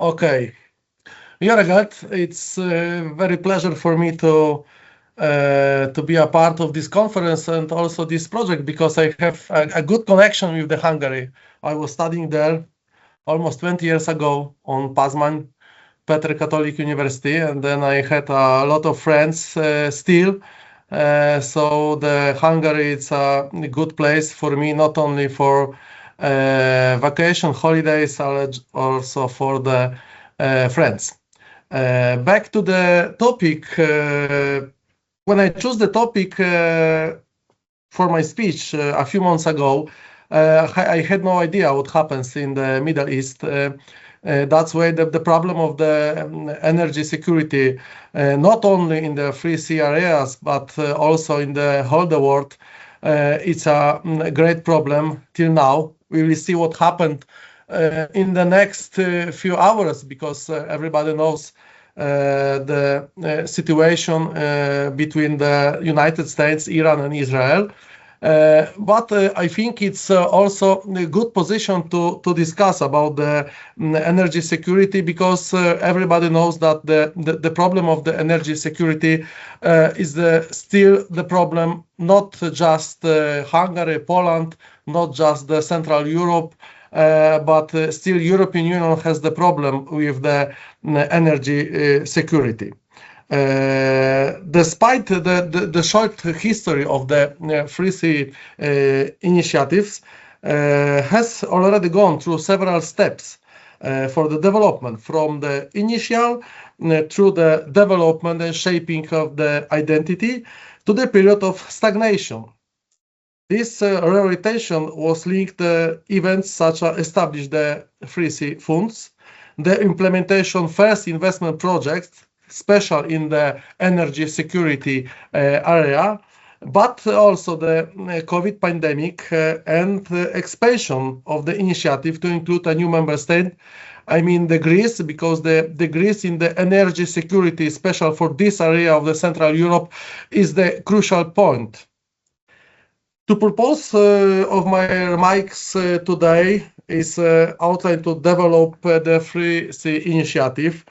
Okay. Jörgert, it's a very pleasure for me to be a part of this conference and also this project because I have a good connection with the Hungary. I was studying there almost 20 years ago on Pazman, Petr Catholic University, and then I had a lot of friends still. So the Hungary, it's a good place for me, not only for vacation, holidays, also for the friends. Back to the topic. When I chose the topic for my speech a few months ago, I had no idea what happens in the Middle East. That's why the problem of the energy security, not only in the free sea areas, but also in the whole world, it's a great problem till now. We will see what happened in the next few hours, because everybody knows the situation between the United States, Iran, and Israel. But I think it's also a good position to discuss about the energy security, because everybody knows that the problem of the energy security is still the problem, not just Hungary, Poland, not just the Central Europe, but still European Union has the problem with the energy security. Despite the short history of the Free Sea initiatives, has already gone through several steps for the development, from the initial through the development and shaping of the identity to the period of stagnation. This reorientation was linked to events such as establish the Free Sea funds, the implementation first investment projects, especially in the energy security area, but also the COVID pandemic and expansion of the initiative to include a new member state. I mean the Greece, because the Greece in the energy security, especially for this area of the Central Europe, is the crucial point. The purpose of my remarks today is outlined to develop the Free Sea initiative,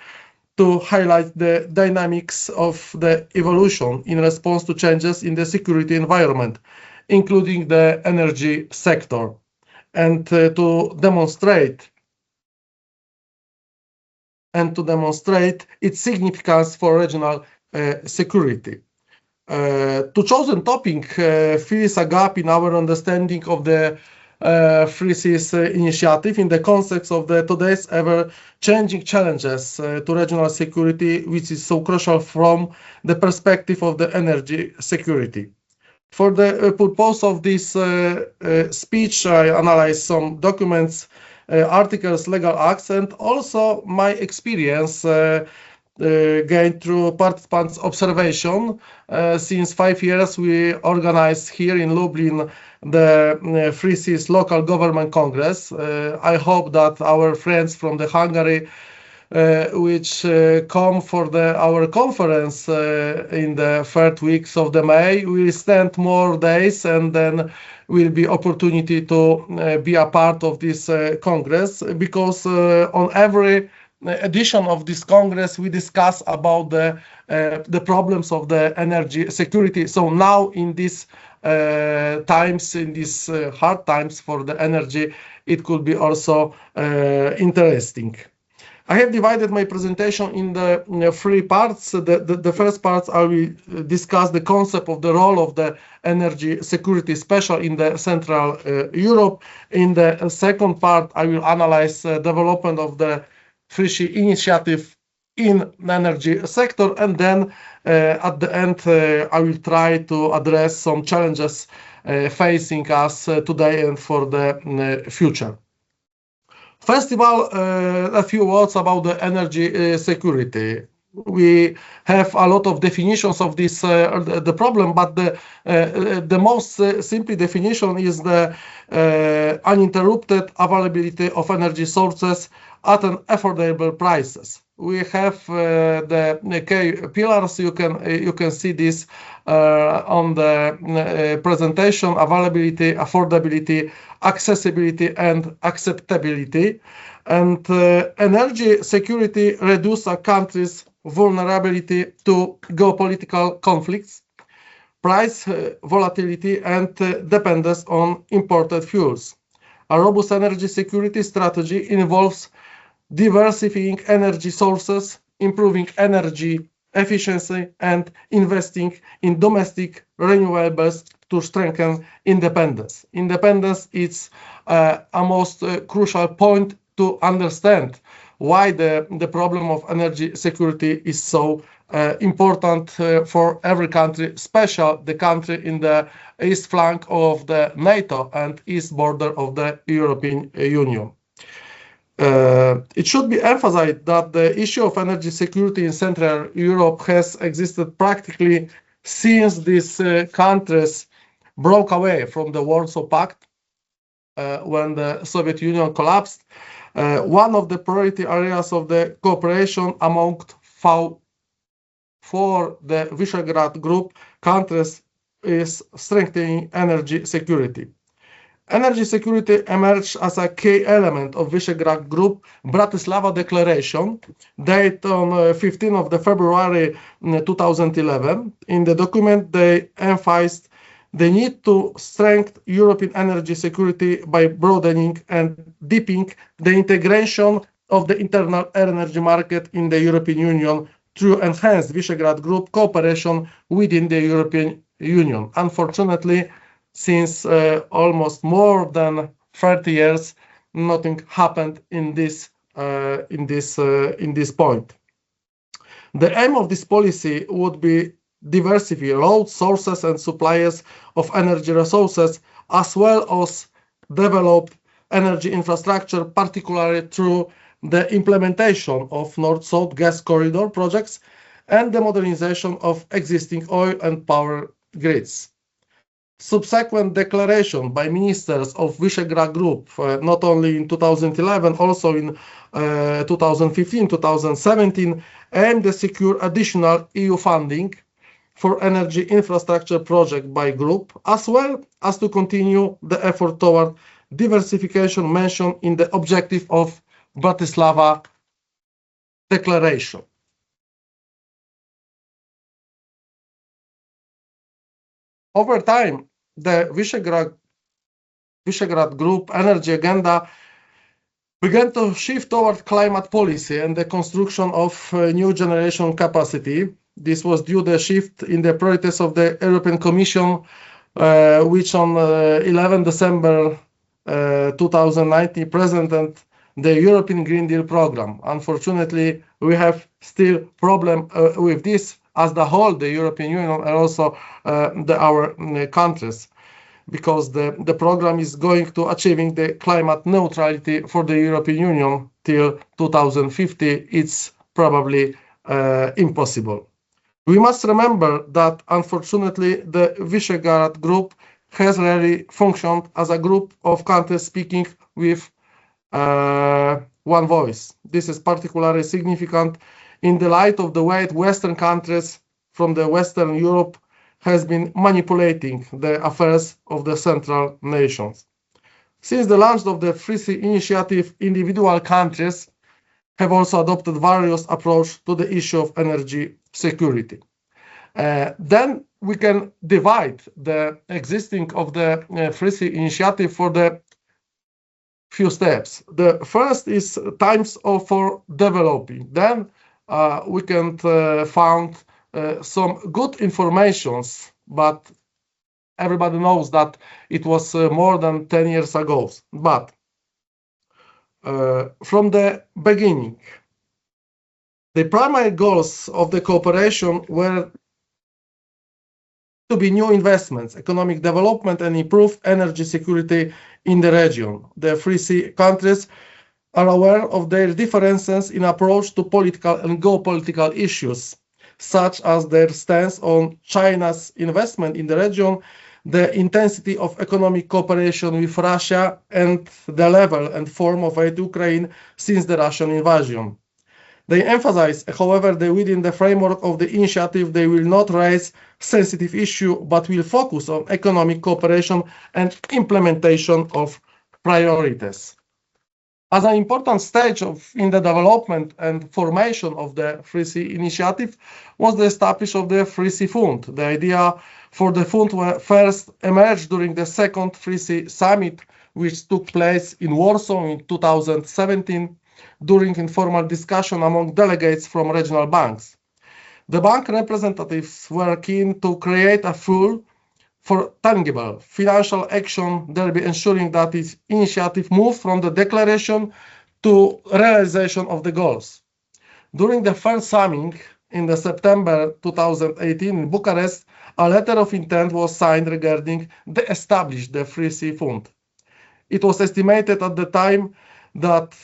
to highlight the dynamics of the evolution in response to changes in the security environment, including the energy sector, and to demonstrate its significance for regional security. To chosen topic fills a gap in our understanding of the Free Seas initiative in the context of the today's ever-changing challenges to regional security, which is so crucial from the perspective of the energy security. For the purpose of this speech, I analyzed some documents, articles, legal acts, and also my experience gained through participants' observation. Since 5 years, we organized here in Lublin the Free Seas Local Government Congress. I hope that our friends from the Hungary, which come for our conference in the third weeks of the May, will stand more days, and then will be opportunity to be a part of this congress, because on every edition of this congress we discuss about the problems of the energy security. So now in these times, in these hard times for the energy, it could be also interesting. I have divided my presentation in the three parts. The first part, I will discuss the concept of the role of the energy security, especially in the Central Europe. In the second part, I will analyze development of the Free Sea initiative in the energy sector, and then at the end I will try to address some challenges facing us today and for the future. First of all, a few words about the energy security. We have a lot of definitions of this the problem, but the most simple definition is the uninterrupted availability of energy sources at an affordable prices. We have the key pillars. You can see this on the presentation: availability, affordability, accessibility, and acceptability. And energy security reduces a country's vulnerability to geopolitical conflicts, price volatility, and dependence on imported fuels. A robust energy security strategy involves diversifying energy sources, improving energy efficiency, and investing in domestic renewables to strengthen independence. Independence is a most crucial point to understand why the problem of energy security is so important for every country, especially the country in the east flank of the NATO and east border of the European Union. It should be emphasized that the issue of energy security in Central Europe has existed practically since these countries broke away from the Warsaw Pact when the Soviet Union collapsed. One of the priority areas of the cooperation among for the Visegrad Group countries is strengthening energy security. Energy security emerged as a key element of Visegrad Group Bratislava Declaration, dated on 15 of February 2011. In the document, they emphasized the need to strengthen European energy security by broadening and deepening the integration of the internal energy market in the European Union through enhanced Visegrad Group cooperation within the European Union. Unfortunately, since almost more than 30 years, nothing happened in this point. The aim of this policy would be diversify road sources and suppliers of energy resources, as well as develop energy infrastructure, particularly through the implementation of North-South gas corridor projects and the modernization of existing oil and power grids. Subsequent declaration by ministers of Visegrad Group, not only in 2011, also in 2015, 2017, aimed to secure additional EU funding for energy infrastructure project by group, as well as to continue the effort toward diversification mentioned in the objective of Bratislava Declaration. Over time, the Visegrad Group energy agenda began to shift toward climate policy and the construction of new generation capacity. This was due to the shift in the priorities of the European Commission, which on 11 December 2019 presented the European Green Deal program. Unfortunately, we have still problem with this as the whole, the European Union and also our countries, because the program is going to achieving the climate neutrality for the European Union till 2050. It's probably impossible. We must remember that unfortunately the Visegrad Group has really functioned as a group of countries speaking with one voice. This is particularly significant in the light of the way Western countries from the Western Europe has been manipulating the affairs of the central nations. Since the launch of the Free Sea Initiative, individual countries have also adopted various approaches to the issue of energy security. Then we can divide the existing of the Free Sea Initiative for the few steps. The first is times for developing. Then we can find some good informations, but everybody knows that it was more than 10 years ago. But from the beginning, the primary goals of the cooperation were to be new investments, economic development, and improve energy security in the region. The Free Sea countries are aware of their differences in approach to political and geopolitical issues, such as their stance on China's investment in the region, the intensity of economic cooperation with Russia, and the level and form of aid to Ukraine since the Russian invasion. They emphasize, however, that within the framework of the initiative, they will not raise sensitive issues, but will focus on economic cooperation and implementation of priorities. As an important stage in the development and formation of the Free Sea Initiative was the establishment of the Free Sea Fund. The idea for the fund first emerged during the second Free Sea Summit, which took place in Warsaw in 2017 during informal discussion among delegates from regional banks. The bank representatives were keen to create a full for tangible financial action, thereby ensuring that its initiative moved from the declaration to realization of the goals. During the first summit in the September 2018 in Bucharest, a letter of intent was signed regarding the established the Free Sea Fund. It was estimated at the time that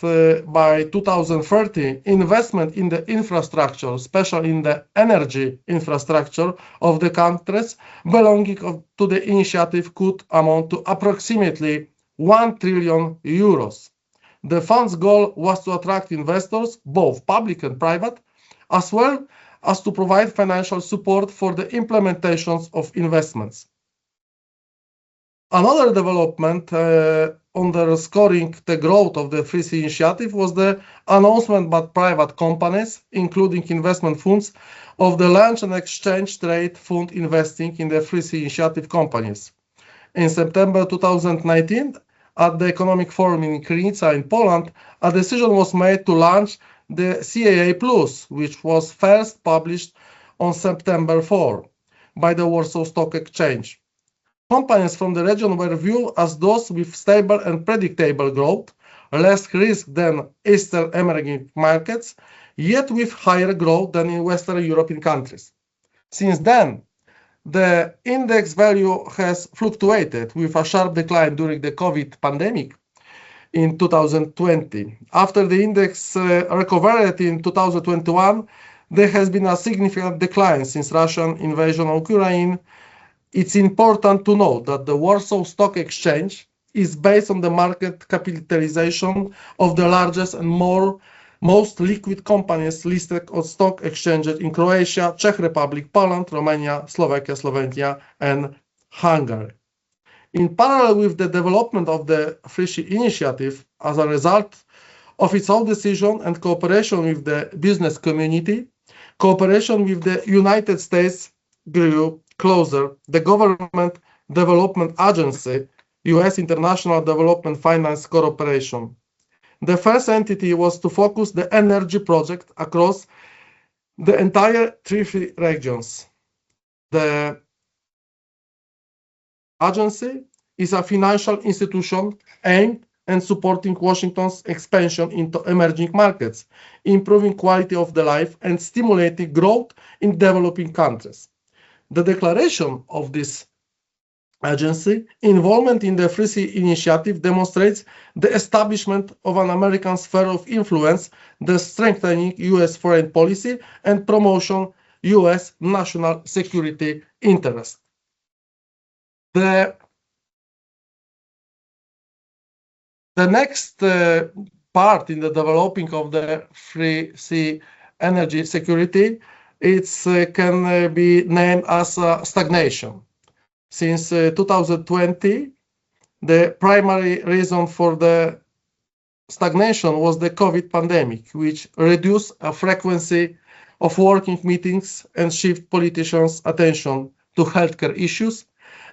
by 2030, investment in the infrastructure, especially in the energy infrastructure of the countries belonging to the initiative, could amount to approximately 1 trillion euros. The fund's goal was to attract investors, both public and private, as well as to provide financial support for the implementations of investments. Another development underscoring the growth of the Free Sea Initiative was the announcement by private companies, including investment funds, of the launch and exchange trade fund investing in the Free Sea Initiative companies. In September 2019, at the Economic Forum in Krynica in Poland, a decision was made to launch the CAA Plus, which was first published on September 4 by the Warsaw Stock Exchange. Companies from the region were viewed as those with stable and predictable growth, less risk than Eastern emerging markets, yet with higher growth than in Western European countries. Since then, the index value has fluctuated with a sharp decline during the COVID pandemic in 2020. After the index recovered in 2021, there has been a significant decline since Russian invasion of Ukraine. It's important to note that the Warsaw Stock Exchange is based on the market capitalization of the largest and most liquid companies listed on stock exchanges in Croatia, Czech Republic, Poland, Romania, Slovakia, Slovenia, and Hungary. In parallel with the development of the Free Sea Initiative, as a result of its own decision and cooperation with the business community, cooperation with the United States grew closer. The Government Development Agency, U.S. International Development Finance Corporation. The first entity was to focus the energy project across the entire three regions. The agency is a financial institution aimed at supporting Washington's expansion into emerging markets, improving quality of the life and stimulating growth in developing countries. The declaration of this agency involvement in the Free Sea Initiative demonstrates the establishment of an American sphere of influence, the strengthening U.S. foreign policy, and promotion U.S. national security interest. The next part in the developing of the Free Sea energy security, it can be named as stagnation. Since 2020, the primary reason for the stagnation was the COVID pandemic, which reduced a frequency of working meetings and shift politicians' attention to healthcare issues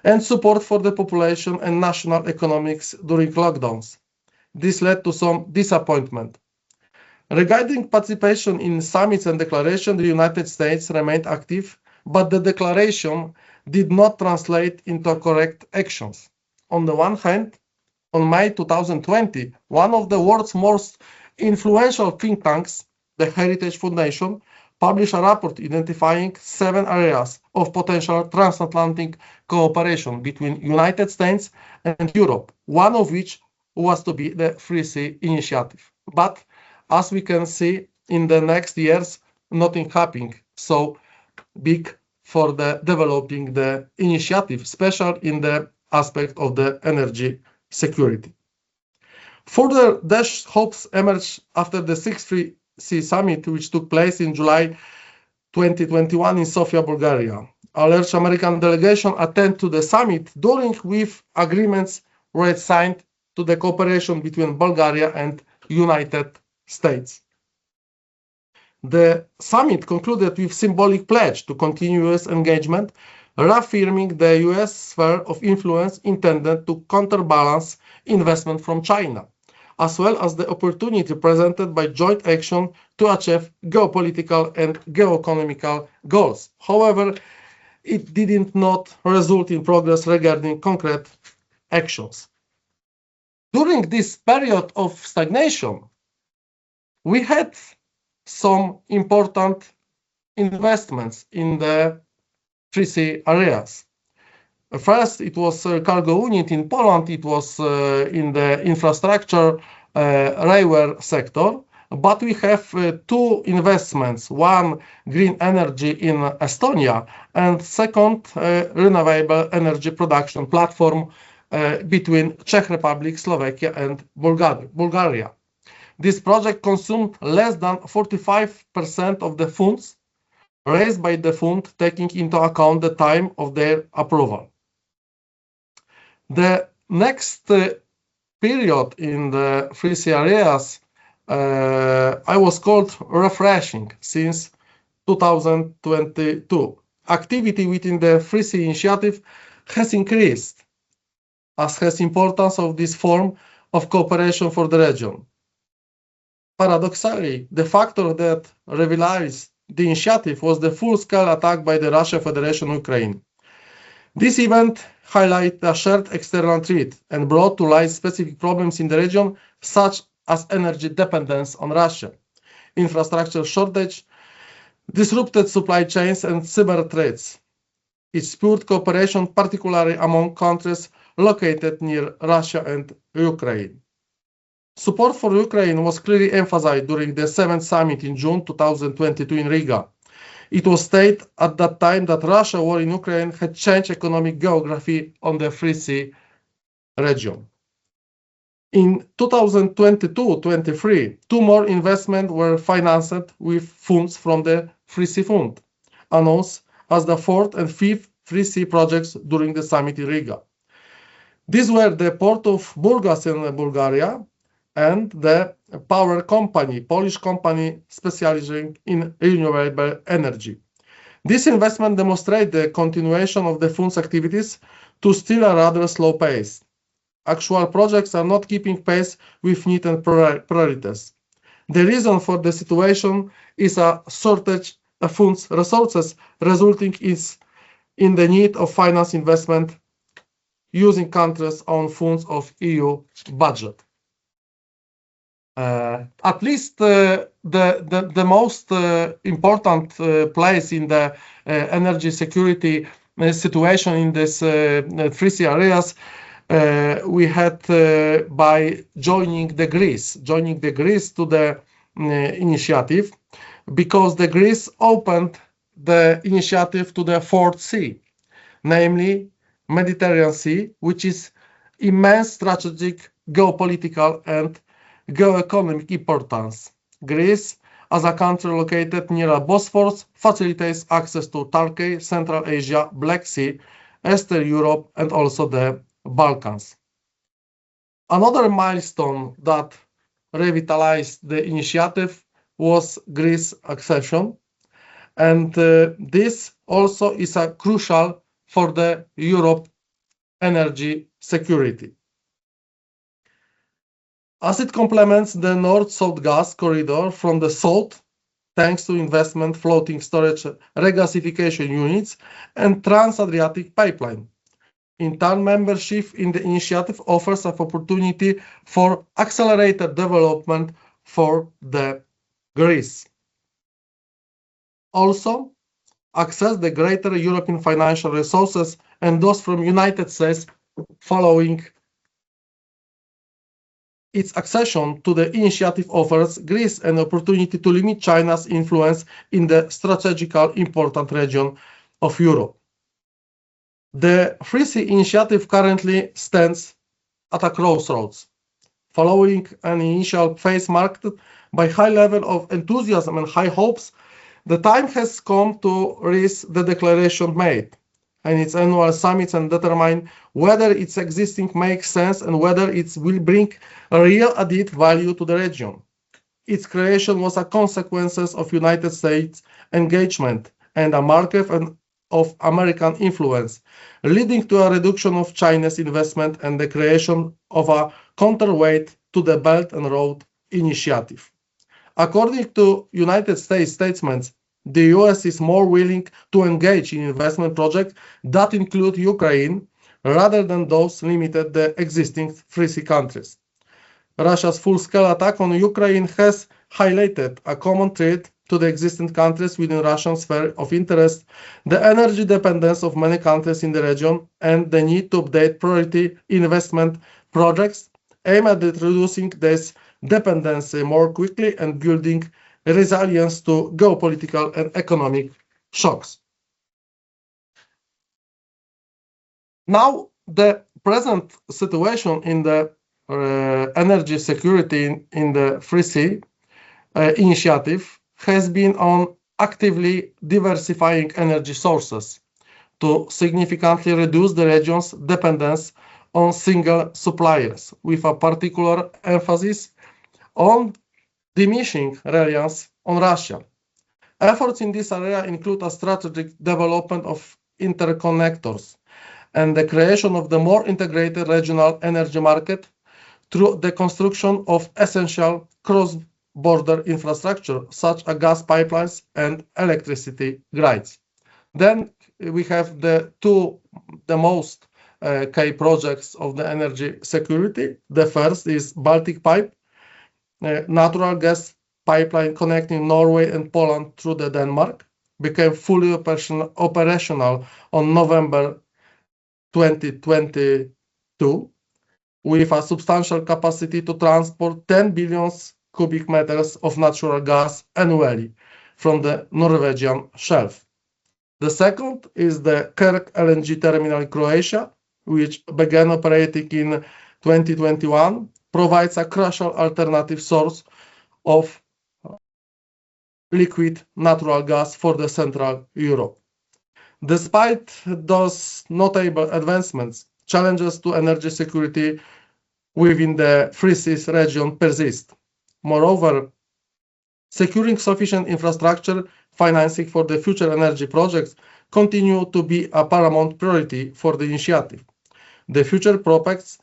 and support for the population and national economics during lockdowns. This led to some disappointment. Regarding participation in summits and declarations, the United States remained active, but the declaration did not translate into correct actions. On the one hand, on May 2020, one of the world's most influential think tanks, the Heritage Foundation, published a report identifying 7 areas of potential transatlantic cooperation between United States and Europe, one of which was to be the Free Sea Initiative. But as we can see in the next years, nothing happening so big for the developing the initiative, especially in the aspect of the energy security. Further dashed hopes emerged after the 6th Free Sea Summit, which took place in July 2021 in Sofia, Bulgaria. A large American delegation attended to the summit, during which agreements were signed to the cooperation between Bulgaria and United States. The summit concluded with symbolic pledge to continue US engagement, reaffirming the US sphere of influence intended to counterbalance investment from China, as well as the opportunity presented by joint action to achieve geopolitical and geoeconomical goals. However, it did not result in progress regarding concrete actions. During this period of stagnation, we had some important investments in the 3C areas. First, it was cargo unit in Poland. It was in the infrastructure railway sector. But we have two investments, one green energy in Estonia, and second renewable energy production platform between Czech Republic, Slovakia, and Bulgaria. This project consumed less than 45% of the funds raised by the fund, taking into account the time of their approval. The next period in the 3C areas I was called refreshing since 2022. Activity within the 3C initiative has increased, as has importance of this form of cooperation for the region. Paradoxically, the factor that revitalized the initiative was the full-scale attack by the Russian Federation on Ukraine. This event highlighted a shared external threat and brought to light specific problems in the region, such as energy dependence on Russia, infrastructure shortage, disrupted supply chains, and cyber threats. It spurred cooperation, particularly among countries located near Russia and Ukraine. Support for Ukraine was clearly emphasized during the 7th summit in June 2022 in Riga. It was stated at that time that Russia's war in Ukraine had changed economic geography on the 3C region. In 2022-23, two more investments were financed with funds from the 3C Fund, announced as the fourth and fifth 3C projects during the summit in Riga. These were the port of Burgas in Bulgaria and the power company, Polish company specializing in renewable energy. This investment demonstrates the continuation of the fund's activities to still a rather slow pace. Actual projects are not keeping pace with need and priorities. The reason for the situation is a shortage of funds resources, resulting in the need of finance investment using countries' own funds of EU budget. At least the most important place in the energy security situation in this 3C areas we had by joining the Greece to the initiative, because the Greece opened the initiative to the fourth sea, namely Mediterranean Sea, which is immense strategic, geopolitical, and geoeconomic importance. Greece, as a country located near a Bosphorus, facilitates access to Turkey, Central Asia, Black Sea, Eastern Europe, and also the Balkans. Another milestone that revitalized the initiative was Greece's accession, and this also is crucial for the Europe energy security, as it complements the North-South gas corridor from the south, thanks to investment floating storage regasification units and Trans-Adriatic pipeline. In turn, membership in the initiative offers an opportunity for accelerated development for the Greece. Also, access the greater European financial resources and those from United States following its accession to the initiative offers Greece an opportunity to limit China's influence in the strategically important region of Europe. The 3C initiative currently stands at a crossroads. Following an initial phase marked by high level of enthusiasm and high hopes, the time has come to raise the declaration made. and its annual summits and determine whether its existing makes sense and whether it will bring a real added value to the region. Its creation was a consequence of United States engagement and a market of American influence, leading to a reduction of China's investment and the creation of a counterweight to the Belt and Road Initiative. According to United States statements, the US is more willing to engage in investment projects that include Ukraine rather than those limited to the existing free sea countries. Russia's full-scale attack on Ukraine has highlighted a common threat to the existing countries within Russian sphere of interest, the energy dependence of many countries in the region, and the need to update priority investment projects aimed at reducing this dependency more quickly and building resilience to geopolitical and economic shocks. Now, the present situation in the energy security in the Free Sea initiative has been on actively diversifying energy sources to significantly reduce the region's dependence on single suppliers, with a particular emphasis on diminishing reliance on Russia. Efforts in this area include a strategic development of interconnectors and the creation of the more integrated regional energy market through the construction of essential cross-border infrastructure, such as gas pipelines and electricity grids. Then we have the most key projects of the energy security. The first is Baltic Pipe, natural gas pipeline connecting Norway and Poland through the Denmark, became fully operational on November 2022, with a substantial capacity to transport 10 billion cubic meters of natural gas annually from the Norwegian shelf. The second is the Kerch LNG terminal in Croatia, which began operating in 2021, provides a crucial alternative source of liquid natural gas for the Central Europe. Despite those notable advancements, challenges to energy security within the Free Seas region persist. Moreover, securing sufficient infrastructure financing for the future energy projects continue to be a paramount priority for the initiative. The future prospects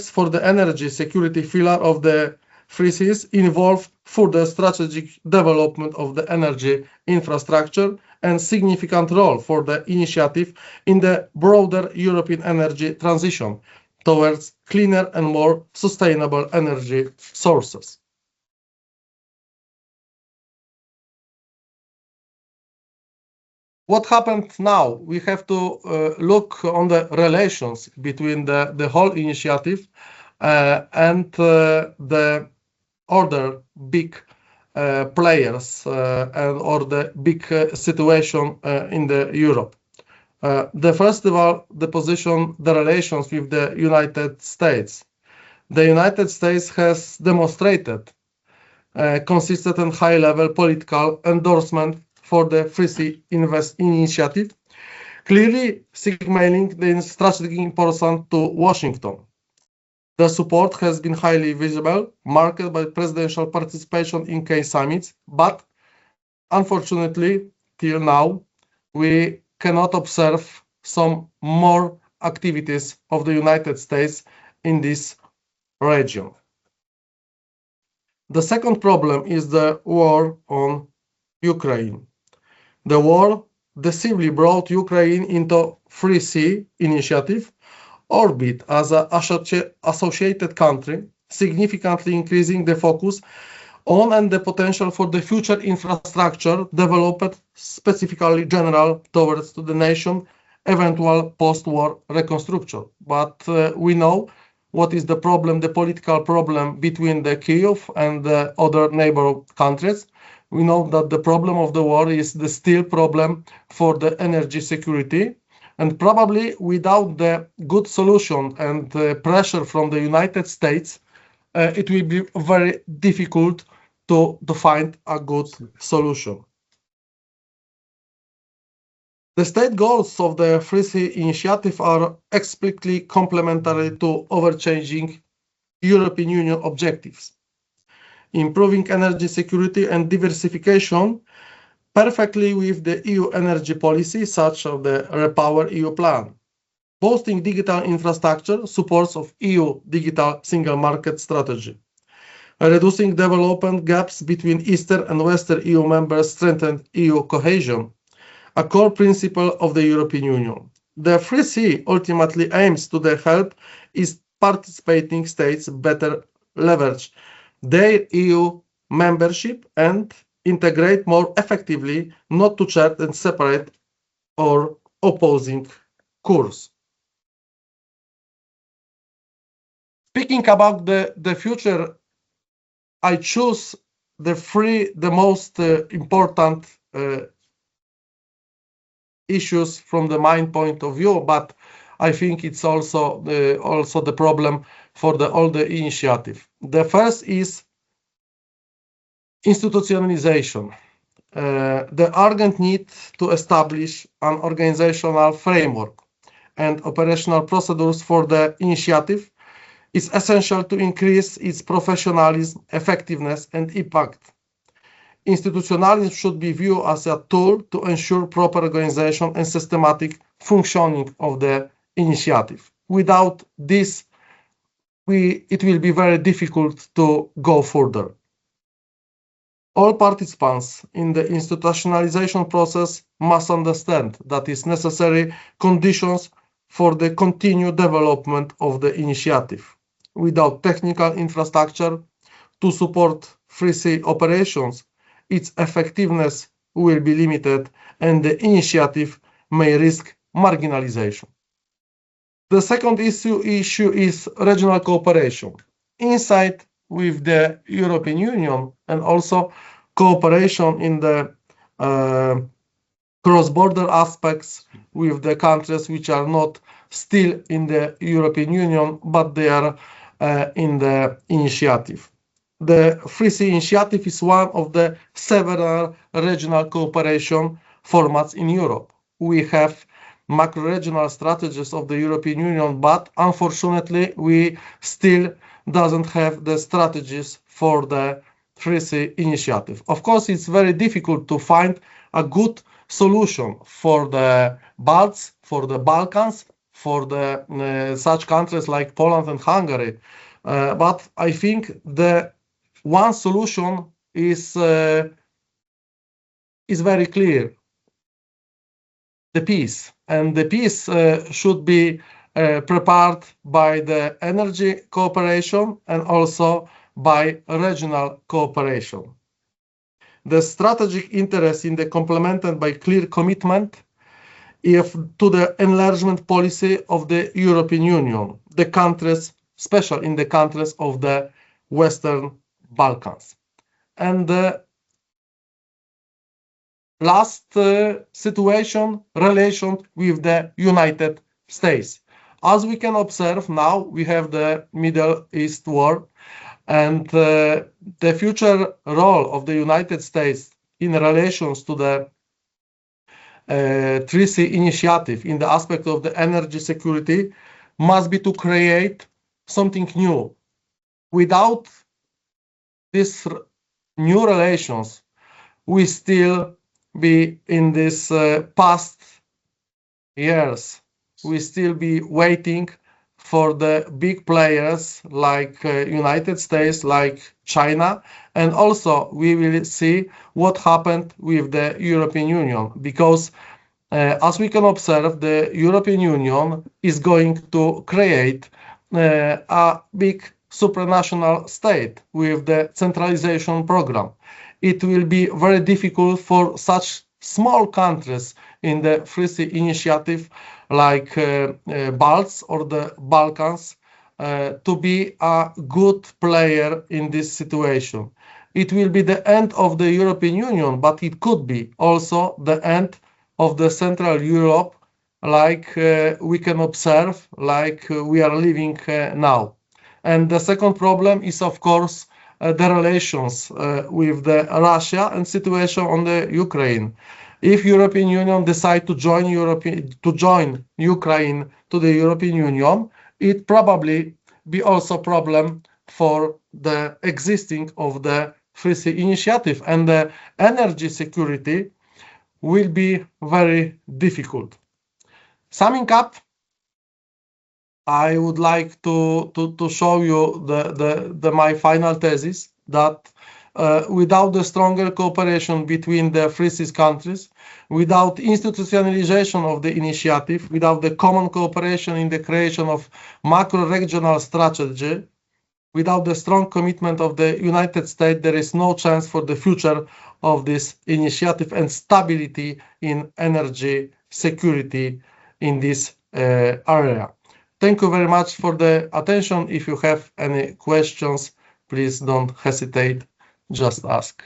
for the energy security pillar of the Free Seas involve further strategic development of the energy infrastructure and significant role for the initiative in the broader European energy transition towards cleaner and more sustainable energy sources. What happened now? We have to look on the relations between the whole initiative and the other big players or the big situation in the Europe. The first of all, the relations with the United States. The United States has demonstrated consistent and high-level political endorsement for the Free Sea initiative, clearly signaling the strategic importance to Washington. The support has been highly visible, marked by presidential participation in key summits, but unfortunately, till now, we cannot observe some more activities of the United States in this region. The second problem is the war on Ukraine. The war decisively brought Ukraine into Free Sea initiative orbit as an associated country, significantly increasing the focus on and the potential for the future infrastructure developed specifically general towards the nation eventual post-war reconstruction. But we know what is the problem, the political problem between the Kyiv and the other neighbor countries. We know that the problem of the war is the still problem for the energy security, and probably without the good solution and the pressure from the United States, it will be very difficult to find a good solution. The state goals of the Free Sea Initiative are explicitly complementary to overchanging European Union objectives. Improving energy security and diversification perfectly with the EU energy policy, such as the Repower EU plan. Boosting digital infrastructure supports of EU digital single market strategy. Reducing development gaps between Eastern and Western EU members strengthened EU cohesion, a core principle of the European Union. The Free Sea ultimately aims to help its participating states better leverage their EU membership and integrate more effectively, not to chart and separate or opposing course. Speaking about the future, I choose the most important issues from the mind point of view, but I think it's also the problem for all the initiative. The first is institutionalization. The urgent need to establish an organizational framework and operational procedures for the initiative is essential to increase its professionalism, effectiveness, and impact. Institutionalism should be viewed as a tool to ensure proper organization and systematic functioning of the initiative. Without this, it will be very difficult to go further. All participants in the institutionalization process must understand that it's necessary conditions for the continued development of the initiative. Without technical infrastructure to support Free Sea operations, its effectiveness will be limited and the initiative may risk marginalization. The second issue is regional cooperation. Inside with the European Union and also cooperation in the cross-border aspects with the countries which are not still in the European Union, but they are in the initiative. The Free Sea Initiative is one of the several regional cooperation formats in Europe. We have macro-regional strategies of the European Union, but unfortunately, we still doesn't have the strategies for the Free Sea Initiative. Of course, it's very difficult to find a good solution for the Balts, for the Balkans, for the such countries like Poland and Hungary. But I think the one solution is very clear: the peace, and the peace should be prepared by the energy cooperation and also by regional cooperation. The strategic interest in the complemented by clear commitment to the enlargement policy of the European Union, the countries, especially in the countries of the Western Balkans. And the last situation, relation with the United States. As we can observe now, we have the Middle East war, and the future role of the United States in relations to the Free Sea Initiative in the aspect of the energy security must be to create something new. Without these new relations, we still be in this past years. We still be waiting for the big players like United States, like China, and also we will see what happened with the European Union, because as we can observe, the European Union is going to create a big supranational state with the centralization program. It will be very difficult for such small countries in the Free Sea Initiative like Balts or the Balkans to be a good player in this situation. It will be the end of the European Union, but it could be also the end of the Central Europe, like we can observe, like we are living now. And the second problem is, of course, the relations with the Russia and situation on the Ukraine. If European Union decide to join Ukraine to the European Union, it probably be also a problem for the existing of the Free Sea Initiative, and the energy security will be very difficult. Summing up, I would like to show you my final thesis that without the stronger cooperation between the Free Seas countries, without institutionalization of the initiative, without the common cooperation in the creation of macro-regional strategy, without the strong commitment of the United States, there is no chance for the future of this initiative and stability in energy security in this area. Thank you very much for the attention. If you have any questions, please don't hesitate, just ask.